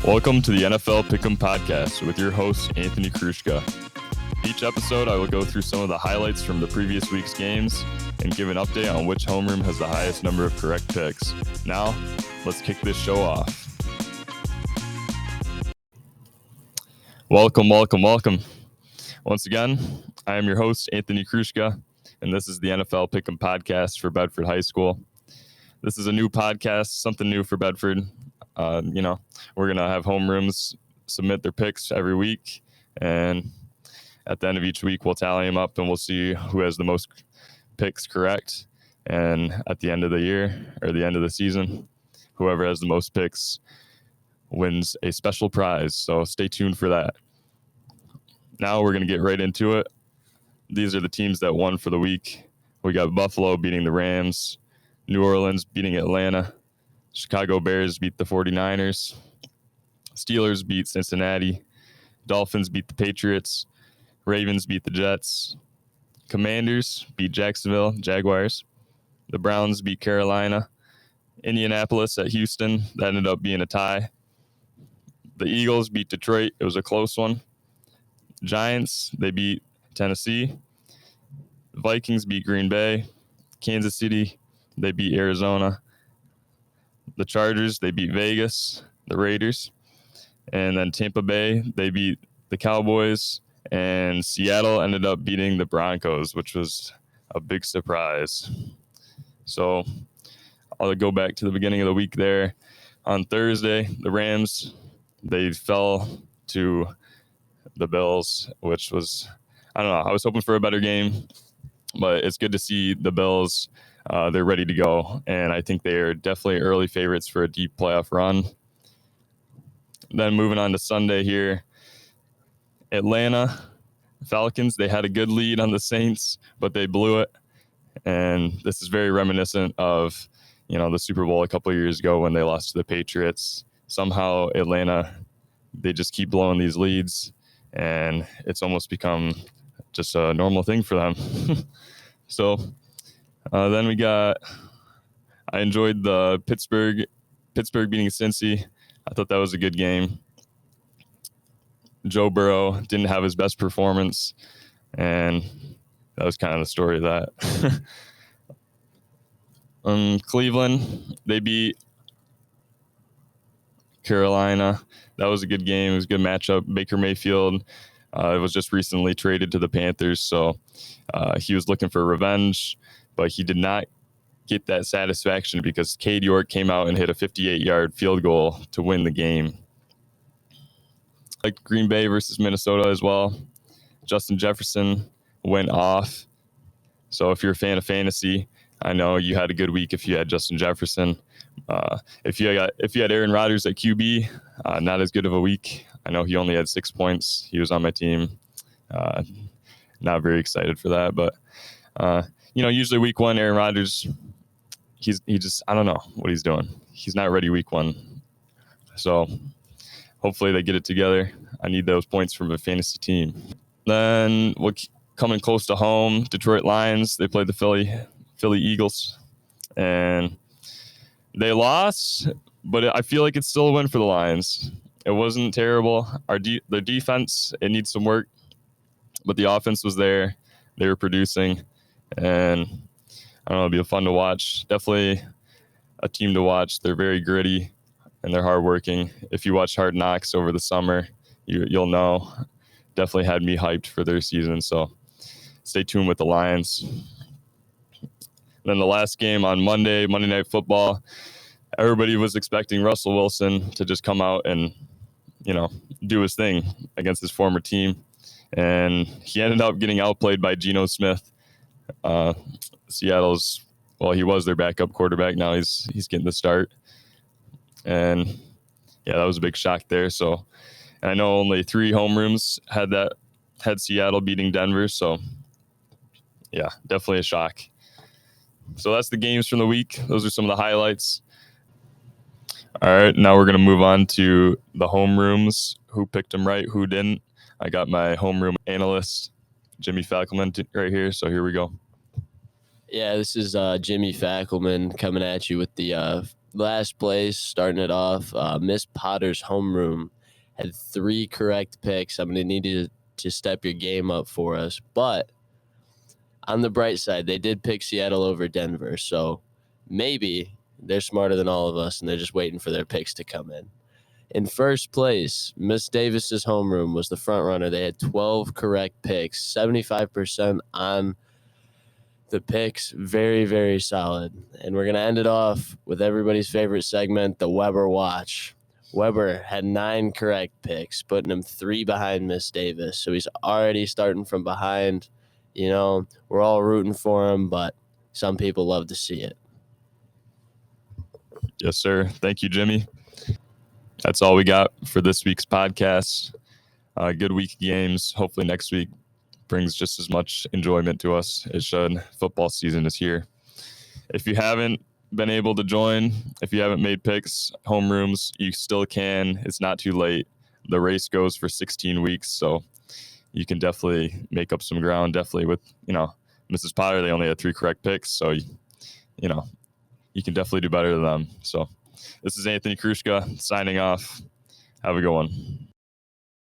Welcome to the NFL Pick'em Podcast with your host, Anthony Kruszka. Each episode, I will go through some of the highlights from the previous week's games and give an update on which homeroom has the highest number of correct picks. Now, let's kick this show off. Welcome. Once again, I am your host, Anthony Kruszka, and this is the NFL Pick'em Podcast for Bedford High School. This is a new podcast, something new for Bedford. We're going to have homerooms submit their picks every week, and at the end of each week, we'll tally them up, and we'll see who has the most picks correct. And at the end of the year, or the end of the season, whoever has the most picks wins a special prize. So stay tuned for that. Now we're going to get right into it. These are the teams that won for the week. We got Buffalo beating the Rams, New Orleans beating Atlanta, Chicago Bears beat the 49ers, Steelers beat Cincinnati, Dolphins beat the Patriots, Ravens beat the Jets, Commanders beat Jacksonville Jaguars, the Browns beat Carolina, Indianapolis at Houston, that ended up being a tie. The Eagles beat Detroit, it was a close one. Giants, they beat Tennessee. Vikings beat Green Bay. Kansas City, they beat Arizona. The Chargers, they beat Vegas, the Raiders. And then Tampa Bay, they beat the Cowboys. And Seattle ended up beating the Broncos, which was a big surprise. So I'll go back to the beginning of the week there. On Thursday, the Rams, they fell to the Bills, which was, I don't know, I was hoping for a better game, but it's good to see the Bills. They're ready to go, and I think they are definitely early favorites for a deep playoff run. Then moving on to Sunday here, Atlanta Falcons, they had a good lead on the Saints, but they blew it. And this is very reminiscent of, the Super Bowl a couple of years ago when they lost to the Patriots. Somehow Atlanta, they just keep blowing these leads, and it's almost become just a normal thing for them. So then I enjoyed the Pittsburgh beating Cincy. I thought that was a good game. Joe Burrow didn't have his best performance, and that was kind of the story of that. Cleveland, they beat Carolina. That was a good game. It was a good matchup. Baker Mayfield was just recently traded to the Panthers, so he was looking for revenge, but he did not get that satisfaction because Cade York came out and hit a 58-yard field goal to win the game. Like Green Bay versus Minnesota as well. Justin Jefferson went off. So if you're a fan of fantasy, I know you had a good week if you had Justin Jefferson. If you had Aaron Rodgers at QB, not as good of a week. I know he only had 6 points. He was on my team. Not very excited for that, but usually week one, Aaron Rodgers, he just, I don't know what he's doing. He's not ready week one. So hopefully they get it together. I need those points from a fantasy team. Then coming close to home, Detroit Lions, they played the Philly Eagles, and they lost, but I feel like it's still a win for the Lions. It wasn't terrible. Their defense, it needs some work, but the offense was there. They were producing, and I don't know, it'll be fun to watch. Definitely a team to watch. They're very gritty, and they're hardworking. If you watch Hard Knocks over the summer, you'll know. Definitely had me hyped for their season, so stay tuned with the Lions. Then the last game on Monday Night Football, everybody was expecting Russell Wilson to just come out and, do his thing against his former team. And he ended up getting outplayed by Geno Smith. Seattle's, he was their backup quarterback. Now he's getting the start. And yeah, that was a big shock there. So I know only 3 homerooms had Seattle beating Denver. So yeah, definitely a shock. So that's the games from the week. Those are some of the highlights. All right, now we're going to move on to the homerooms. Who picked them right, who didn't. I got my homeroom analyst, Jimmy Fackelman, right here. So here we go. Yeah, this is Jimmy Fackelman coming at you with the last place, starting it off, Miss Potter's homeroom had 3 correct picks. I'm going to need you to step your game up for us. But on the bright side, they did pick Seattle over Denver. So maybe they're smarter than all of us, and they're just waiting for their picks to come in. In first place, Miss Davis's homeroom was the front runner. They had 12 correct picks, 75% on the picks. Very, very solid. And we're going to end it off with everybody's favorite segment, the Weber Watch. Weber had 9 correct picks, putting him 3 behind Miss Davis. So he's already starting from behind. You know, we're all rooting for him, but some people love to see it. Yes, sir. Thank you, Jimmy. That's all we got for this week's podcast. Good week of games. Hopefully next week brings just as much enjoyment to us as should. Football season is here. If you haven't been able to join, if you haven't made picks, homerooms, you still can. It's not too late. The race goes for 16 weeks, so you can definitely make up some ground. Definitely with, Mrs. Potter, they only had 3 correct picks, so, you can definitely do better than them. So this is Anthony Kruszka signing off. Have a good one.